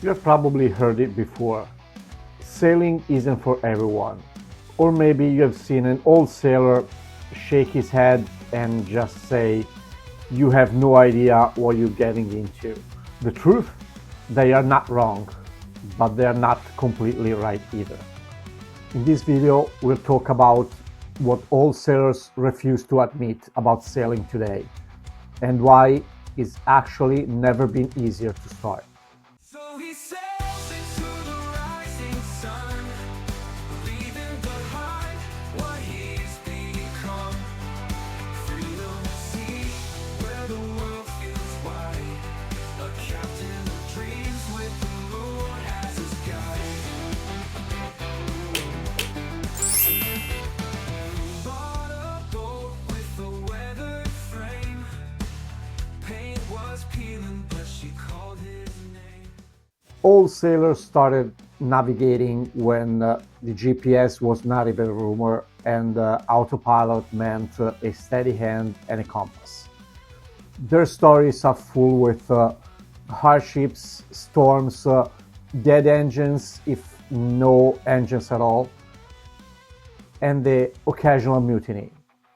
You've probably heard it before. Sailing isn't for everyone. Or maybe you have seen an old sailor shake his head and just say, "You have no idea what you're getting into." The truth? They are not wrong, but they are not completely right either. In this video, we'll talk about what all sailors refuse to admit about sailing today and why it's actually never been easier to start. So he sails into the rising sun, leaving behind what he's become. Freedom at sea, where the world feels wide. A captain of dreams with the moon as his guide. Bought a boat with a weathered frame. Paint was peeling, but she called his name. All sailors started navigating when the GPS was not even a rumor and autopilot meant a steady hand and a compass. Their stories are full with hardships, storms, dead engines, if no engines at all, and the occasional mutiny,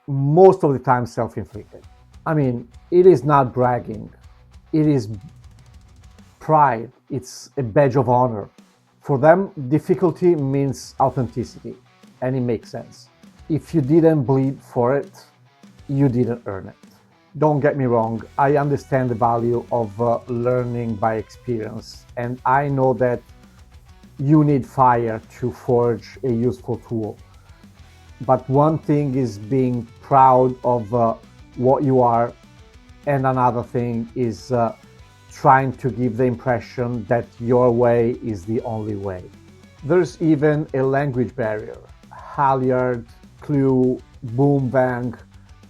most of the time self-inflicted. I mean, it is not bragging, it is pride, it's a badge of honor. For them, difficulty means authenticity, and it makes sense. If you didn't bleed for it, you didn't earn it. Don't get me wrong, I understand the value of learning by experience, and I know that you need fire to forge a useful tool. But one thing is being proud of what you are, and another thing is trying to give the impression that your way is the only way. There's even a language barrier. Halyard, clue, boom, bang.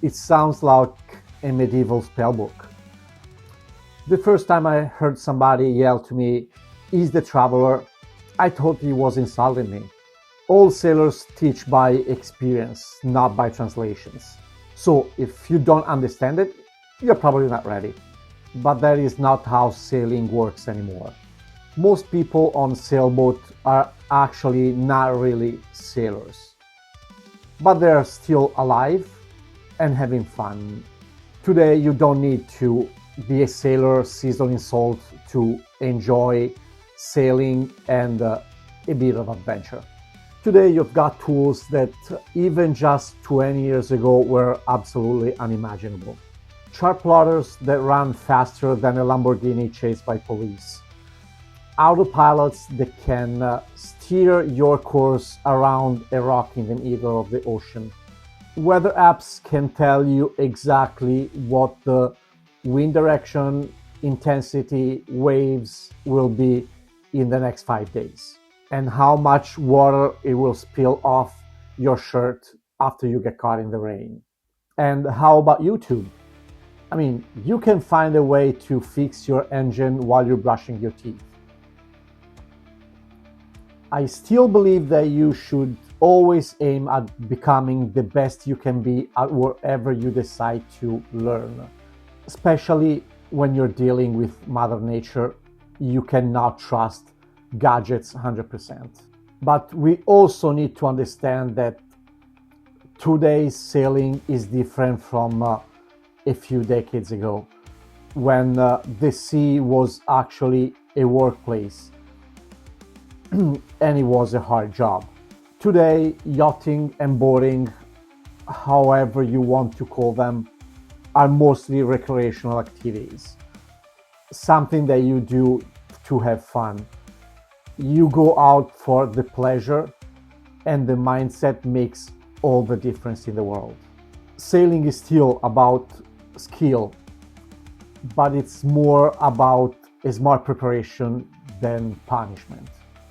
It sounds like a medieval spellbook. The first time I heard somebody yell to me, "Is the traveler?" I thought he was insulting me. All sailors teach by experience, not by translations. So if you don't understand it, you're probably not ready. But that is not how sailing works anymore. Most people on sailboat are actually not really sailors, but they're still alive and having fun. Today you don't need to be a sailor seasoned in salt to enjoy sailing and a bit of adventure. Today you've got tools that even just 20 years ago were absolutely unimaginable. Chart plotters that run faster than a Lamborghini chased by police. Autopilots that can steer your course around a rock in the middle of the ocean. Weather apps can tell you exactly what the wind direction, intensity, waves will be in the next 5 days, and how much water it will spill off your shirt after you get caught in the rain. And how about YouTube? I mean, you can find a way to fix your engine while you're brushing your teeth. I still believe that you should always aim at becoming the best you can be at whatever you decide to learn. Especially when you're dealing with Mother Nature, you cannot trust gadgets 100%. But we also need to understand that today's sailing is different from a few decades ago, when the sea was actually a workplace and it was a hard job. Today, yachting and boating, however you want to call them, are mostly recreational activities, something that you do to have fun. You go out for the pleasure, and the mindset makes all the difference in the world. Sailing is still about skill, but it's more about a smart preparation than punishment.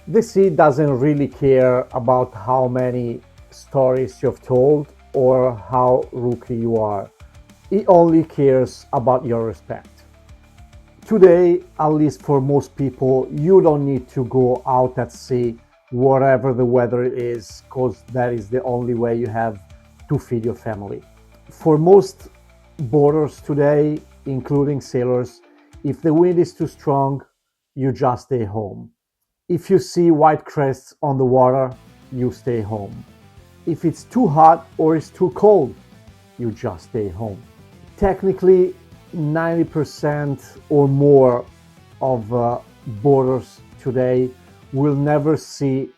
The sea doesn't really care about how many stories you've told or how rookie you are. It only cares about your respect. Today, at least for most people, you don't need to go out at sea whatever the weather is, because that is the only way you have to feed your family. For most boaters today, including sailors, if the wind is too strong, you just stay home. If you see white crests on the water, you stay home. If it's too hot or it's too cold, you just stay home. Technically, 90% or more of boaters today will never see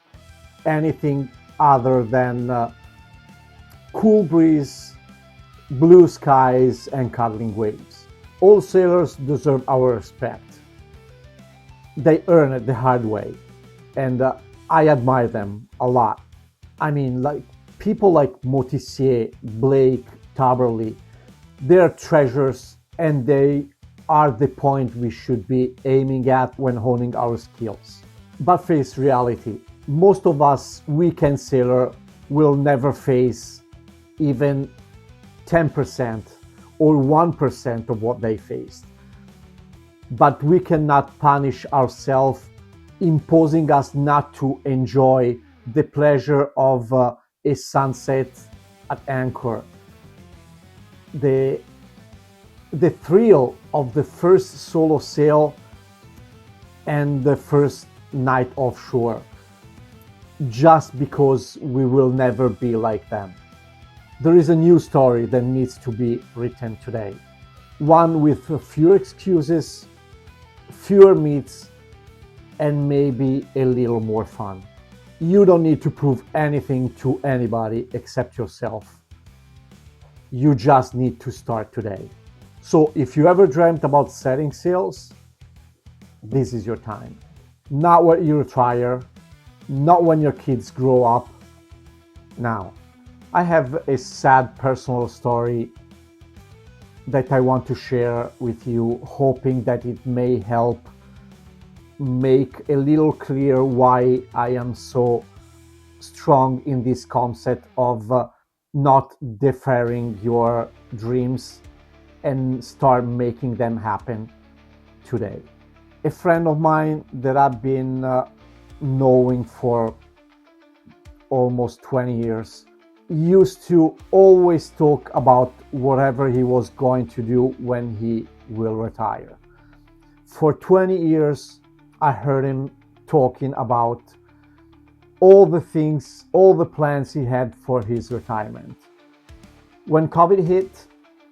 anything other than cool breeze, blue skies, and cuddling waves. All sailors deserve our respect. They earn it the hard way, and I admire them a lot. I mean, like people like Motissier, Blake, Taberley, they're treasures, and they are the point we should be aiming at when honing our skills. But face reality, most of us weekend sailor will never face even 10% or 1% of what they faced. But we cannot punish ourselves, imposing us not to enjoy the pleasure of a sunset at anchor, the thrill of the first solo sail and the first night offshore, just because we will never be like them. There is a new story that needs to be written today, one with fewer excuses, fewer myths, and maybe a little more fun. You don't need to prove anything to anybody except yourself. You just need to start today. So if you ever dreamt about setting sails, this is your time. Not when you retire, not when your kids grow up. Now, I have a sad personal story that I want to share with you, hoping that it may help make a little clear why I am so strong in this concept of not deferring your dreams and start making them happen today. A friend of mine that I've been knowing for almost 20 years used to always talk about whatever he was going to do when he will retire. For 20 years, I heard him talking about all the things, all the plans he had for his retirement. When COVID hit,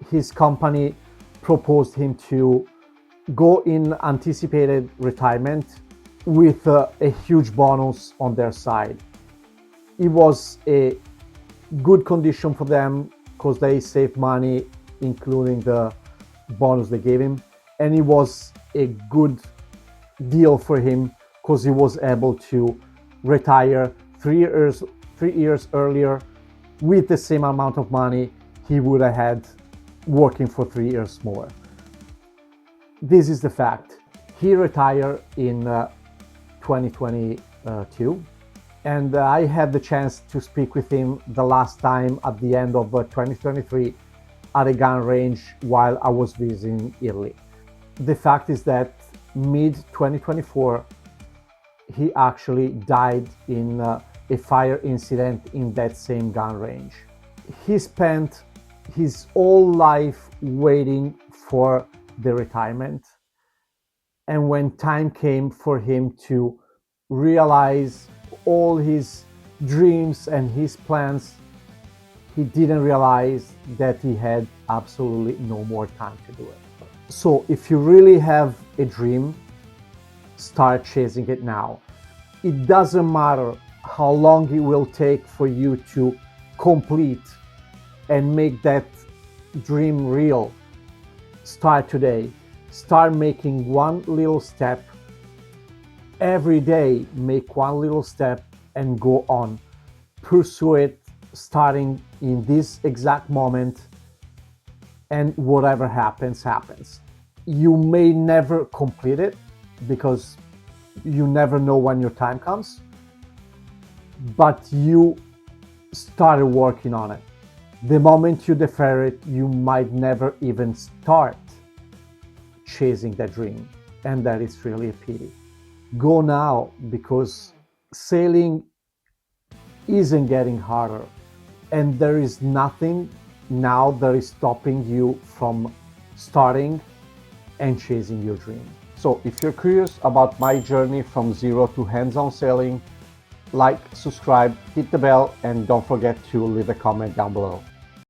his company proposed him to go in anticipated retirement with a huge bonus on their side. It was a good condition for them because they saved money, including the bonus they gave him, and it was a good deal for him because he was able to retire 3 years earlier with the same amount of money he would have had working for 3 years more. This is the fact. He retired in 2022, and I had the chance to speak with him the last time at the end of 2023 at a gun range while I was visiting Italy. The fact is that mid-2024, he actually died in a fire incident in that same gun range. He spent his whole life waiting for the retirement, and when time came for him to realize all his dreams and his plans, he didn't realize that he had absolutely no more time to do it. So if you really have a dream, start chasing it now. It doesn't matter how long it will take for you to complete and make that dream real. Start today. Start making one little step. Every day, make one little step and go on. Pursue it, starting in this exact moment, and whatever happens, happens. You may never complete it because you never know when your time comes, but you started working on it. The moment you defer it, you might never even start chasing that dream, and that is really a pity. Go now, because sailing isn't getting harder, and there is nothing now that is stopping you from starting and chasing your dream. So if you're curious about my journey from zero to hands-on selling, like, subscribe, hit the bell, and don't forget to leave a comment down below.